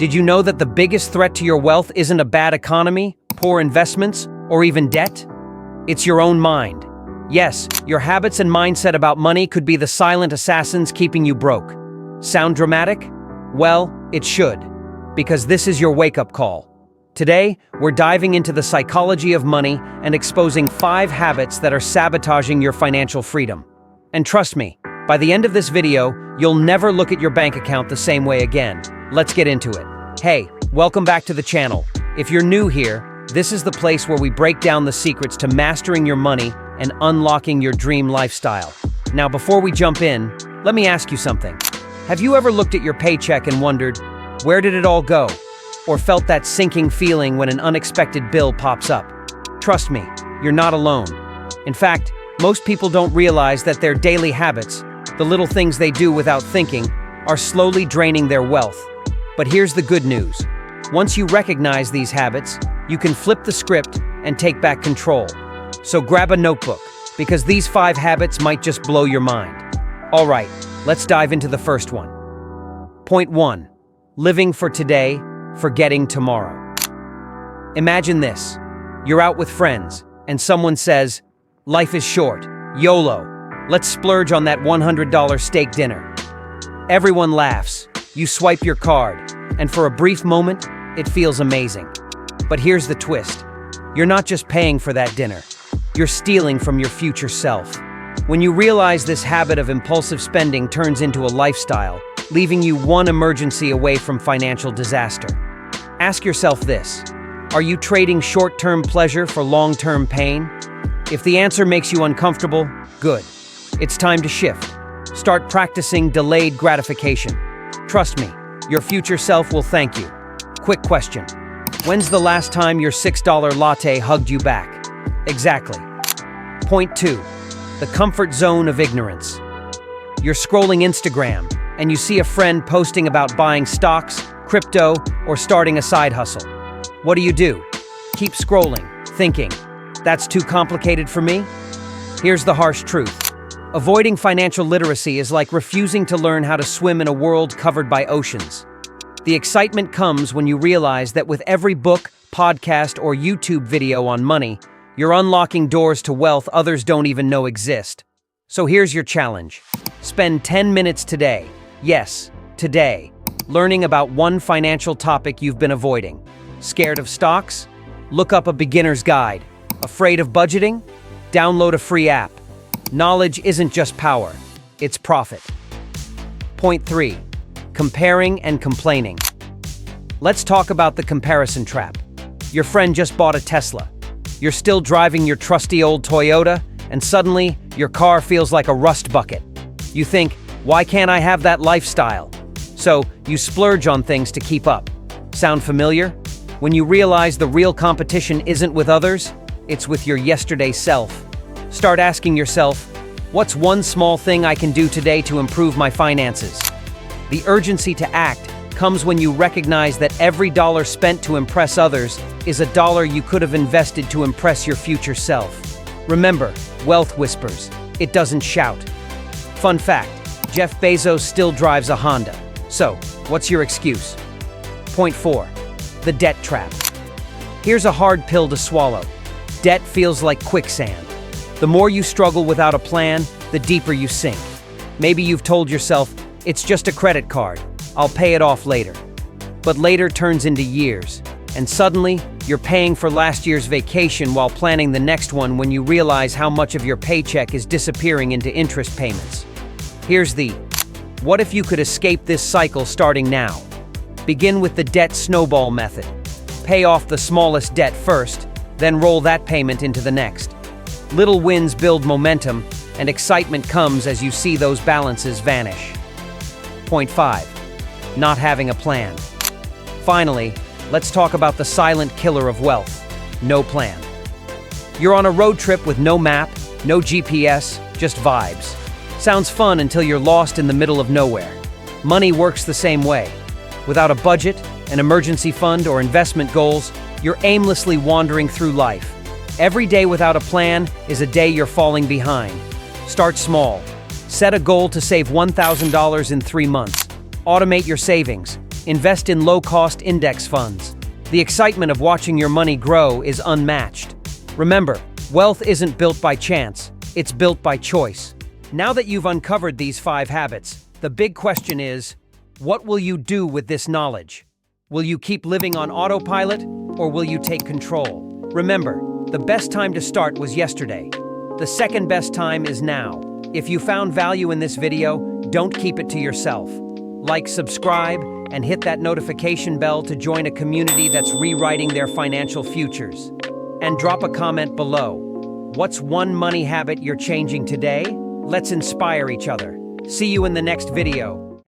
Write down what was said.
Did you know that the biggest threat to your wealth isn't a bad economy, poor investments, or even debt? It's your own mind. Yes, your habits and mindset about money could be the silent assassins keeping you broke. Sound dramatic? Well, it should, because this is your wake-up call. Today, we're diving into the psychology of money and exposing 5 habits that are sabotaging your financial freedom. And trust me, by the end of this video, you'll never look at your bank account the same way again. Let's get into it. Hey, welcome back to the channel. If you're new here, this is the place where we break down the secrets to mastering your money and unlocking your dream lifestyle. Now, before we jump in, let me ask you something. Have you ever looked at your paycheck and wondered, where did it all go? Or felt that sinking feeling when an unexpected bill pops up? Trust me, you're not alone. In fact, most people don't realize that their daily habits, the little things they do without thinking, are slowly draining their wealth. But here's the good news. Once you recognize these habits, you can flip the script and take back control. So grab a notebook, because these 5 habits might just blow your mind. All right, let's dive into the first one. Point 1. Living for today, forgetting tomorrow. Imagine this. You're out with friends, and someone says, "Life is short, YOLO. Let's splurge on that $100 steak dinner." Everyone laughs. You swipe your card, and for a brief moment, it feels amazing. But here's the twist. You're not just paying for that dinner. You're stealing from your future self. When you realize this habit of impulsive spending turns into a lifestyle, leaving you one emergency away from financial disaster. Ask yourself this: are you trading short-term pleasure for long-term pain? If the answer makes you uncomfortable, good. It's time to shift. Start practicing delayed gratification. Trust me, your future self will thank you. Quick question. When's the last time your $6 latte hugged you back? Exactly. Point 2. The comfort zone of ignorance. You're scrolling Instagram, and you see a friend posting about buying stocks, crypto, or starting a side hustle. What do? Keep scrolling, thinking, that's too complicated for me? Here's the harsh truth. Avoiding financial literacy is like refusing to learn how to swim in a world covered by oceans. The excitement comes when you realize that with every book, podcast, or YouTube video on money, you're unlocking doors to wealth others don't even know exist. So here's your challenge. Spend 10 minutes today, yes, today, learning about one financial topic you've been avoiding. Scared of stocks? Look up a beginner's guide. Afraid of budgeting? Download a free app. Knowledge isn't just power, it's profit. Point 3. Comparing and complaining. Let's talk about the comparison trap. Your friend just bought a Tesla. You're still driving your trusty old Toyota, and suddenly, your car feels like a rust bucket. You think, why can't I have that lifestyle? So, you splurge on things to keep up. Sound familiar? When you realize the real competition isn't with others, it's with your yesterday self. Start asking yourself, what's one small thing I can do today to improve my finances? The urgency to act comes when you recognize that every dollar spent to impress others is a dollar you could have invested to impress your future self. Remember, wealth whispers, it doesn't shout. Fun fact, Jeff Bezos still drives a Honda. So, what's your excuse? Point 4. The debt trap. Here's a hard pill to swallow. Debt feels like quicksand. The more you struggle without a plan, the deeper you sink. Maybe you've told yourself, it's just a credit card, I'll pay it off later. But later turns into years, and suddenly, you're paying for last year's vacation while planning the next one when you realize how much of your paycheck is disappearing into interest payments. Here's the, what if you could escape this cycle starting now? Begin with the debt snowball method. Pay off the smallest debt first, then roll that payment into the next. Little wins build momentum, and excitement comes as you see those balances vanish. Point 5. Not having a plan. Finally, let's talk about the silent killer of wealth. No plan. You're on a road trip with no map, no GPS, just vibes. Sounds fun until you're lost in the middle of nowhere. Money works the same way. Without a budget, an emergency fund, or investment goals, you're aimlessly wandering through life. Every day without a plan is a day you're falling behind. Start small. Set a goal to save $1,000 in 3 months. Automate your savings. Invest in low-cost index funds. The excitement of watching your money grow is unmatched. Remember, wealth isn't built by chance, it's built by choice. Now that you've uncovered these 5 habits, the big question is, what will you do with this knowledge? Will you keep living on autopilot, or will you take control? Remember, the best time to start was yesterday. The second best time is now. If you found value in this video, don't keep it to yourself. Like, subscribe, and hit that notification bell to join a community that's rewriting their financial futures. And drop a comment below. What's one money habit you're changing today? Let's inspire each other. See you in the next video.